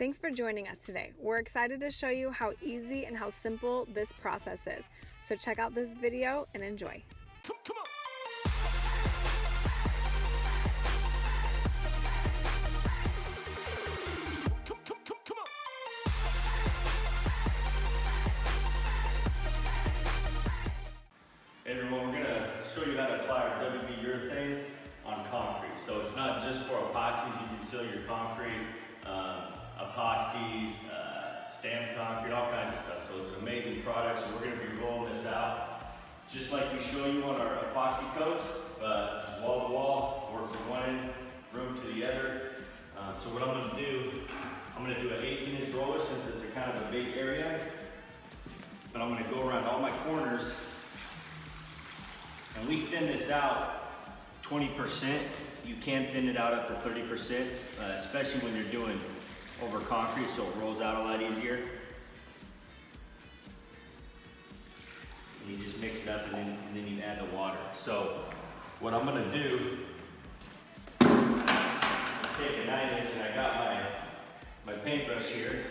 Thanks for joining us today. We're excited to show you how easy and how simple this process is. So check out this video and enjoy. Come on. Come on. Hey everyone, we're going to show you how to apply our WB urethane on concrete. So it's not just for epoxies. You can seal your concrete, epoxies, stamped concrete, all kinds of stuff. So it's an amazing product. So we're going to be rolling this out just like we show you on our epoxy coats, just wall to wall, work from one end room to the other. So what I'm going to do, I'm going to do an 18-inch roller since it's a kind of a big area. But I'm going to go around all my corners. And we thin this out 20%. You can thin it out up to 30%, especially when you're doing over concrete, so it rolls out a lot easier. And you just mix it up and then you add the water. So what I'm gonna do is take a 9-inch, and I got my paintbrush here.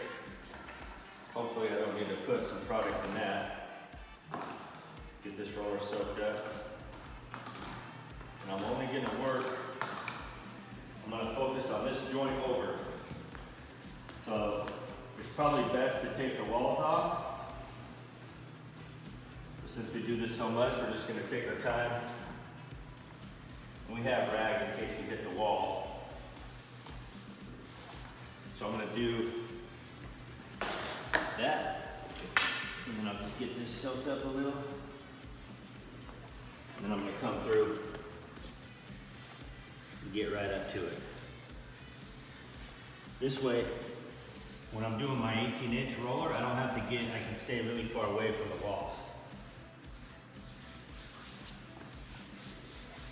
Hopefully I don't need to put some product in that. Get this roller soaked up. And I'm only gonna work, I'm gonna focus on this joint over. So it's probably best to take the walls off. But since we do this so much, we're just gonna take our time. And we have rags in case we hit the wall. So I'm gonna do that. And then I'll just get this soaked up a little. And then I'm gonna come through and get right up to it. This way, when I'm doing my 18-inch roller, I don't have to I can stay really far away from the walls.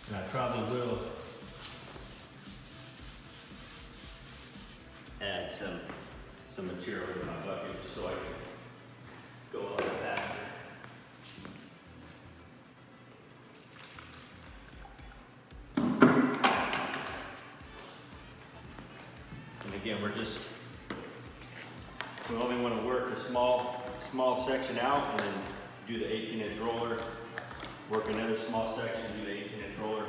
And I probably will add some material in my bucket just so I can go a little faster. And again, we only want to work a small section out and then do the 18-inch roller. Work another small section, do the 18-inch roller.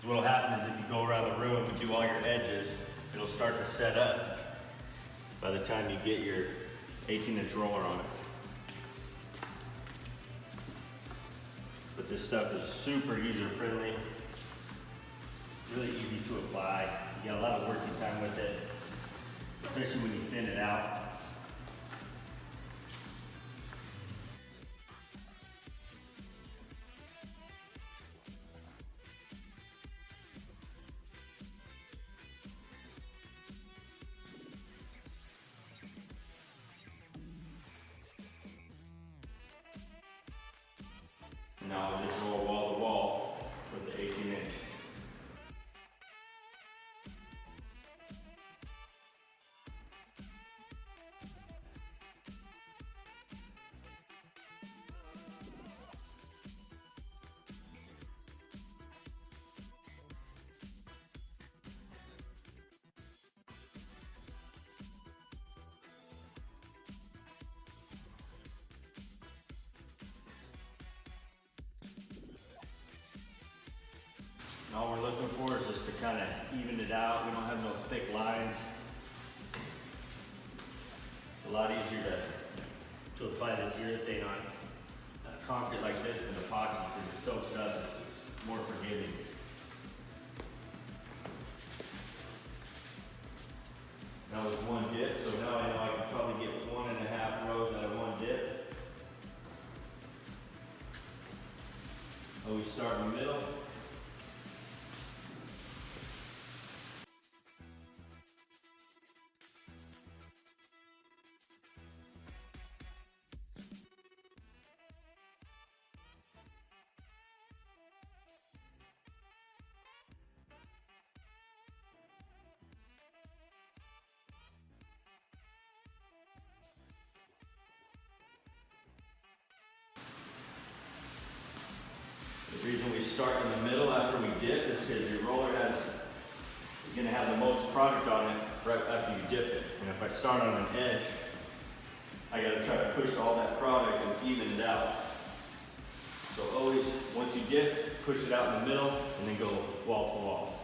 So what will happen is if you go around the room and do all your edges, it'll start to set up by the time you get your 18-inch roller on it. But this stuff is super user-friendly, really easy to apply. You got a lot of working time with it, especially when you thin it out. Now I'll just roll wall to wall with the 18-inch. And all we're looking for is just to kind of even it out. We don't have no thick lines. It's a lot easier to apply this urethane on concrete like this than epoxy because it soaks up. It's more forgiving. That was one dip, so now I know I can probably get 1.5 rows out of one dip. Always start in the middle. The reason we start in the middle after we dip is because your roller you're going to have the most product on it right after you dip it. And if I start on an edge, I gotta try to push all that product and even it out. So always, once you dip, push it out in the middle and then go wall to wall.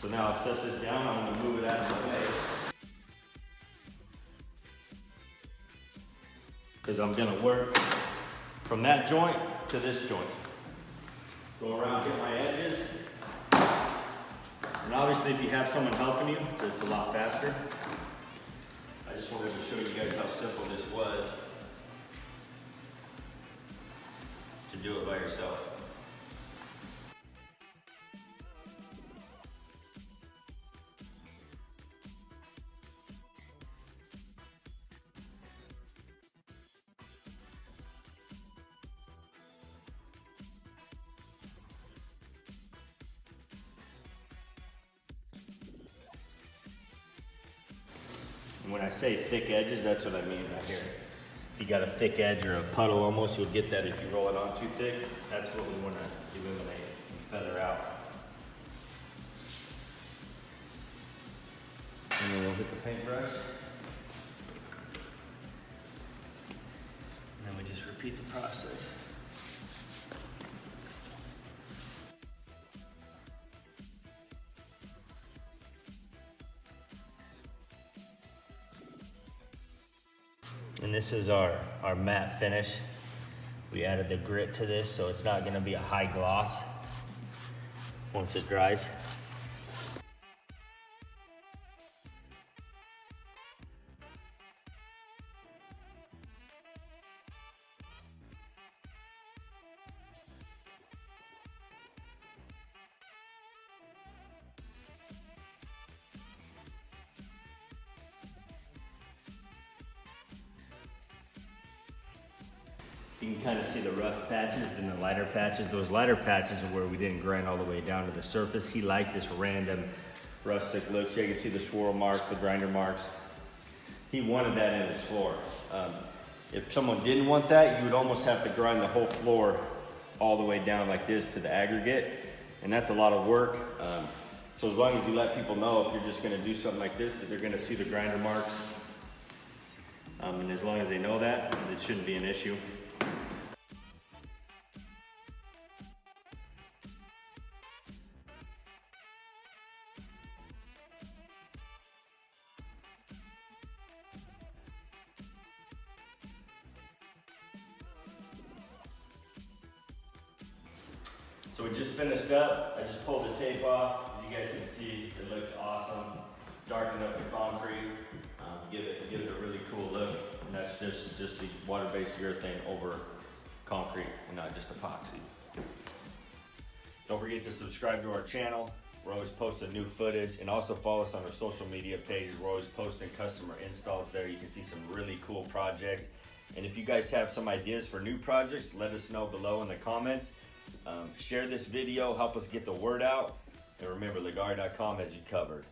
So now I'll set this down, I'm gonna move it out of the way. Because I'm gonna work from that joint to this joint. Go around, hit my edges. And obviously if you have someone helping you, it's a lot faster. I just wanted to show you guys how simple this was to do it by yourself. And when I say thick edges, that's what I mean right here. If you got a thick edge or a puddle almost, you'll get that if you roll it on too thick. That's what we want to eliminate and feather out. And then we'll hit the paintbrush. And then we just repeat the process. And this is our matte finish. We added the grit to this, so it's not gonna be a high gloss once it dries. You can kind of see the rough patches and the lighter patches. Those lighter patches are where we didn't grind all the way down to the surface. He liked this random rustic look. So you can see the swirl marks, the grinder marks. He wanted that in his floor. If someone didn't want that, you would almost have to grind the whole floor all the way down like this to the aggregate. And that's a lot of work. So as long as you let people know if you're just gonna do something like this, that they're gonna see the grinder marks. And as long as they know that, it shouldn't be an issue. So we just finished up. I just pulled the tape off. As you guys can see, it looks awesome. Darkened up the concrete, give it a really cool look. And that's just the water-based urethane over concrete and not just epoxy. Don't forget to subscribe to our channel. We're always posting new footage, and also follow us on our social media pages. We're always posting customer installs there. You can see some really cool projects. And if you guys have some ideas for new projects, let us know below in the comments. Share this video, help us get the word out, and remember, Leggari.com has you covered.